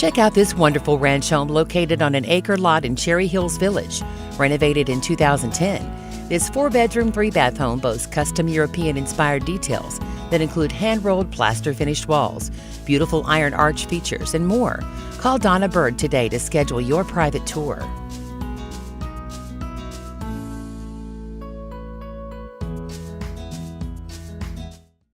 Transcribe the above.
Check out this wonderful ranch home located on an acre lot in Cherry Hills Village. Renovated in 2010, this 4-bedroom, 3-bath home boasts custom European-inspired details that include hand-rolled plaster finished walls, beautiful iron arch features, and more. Call Donna Bird today to schedule your private tour.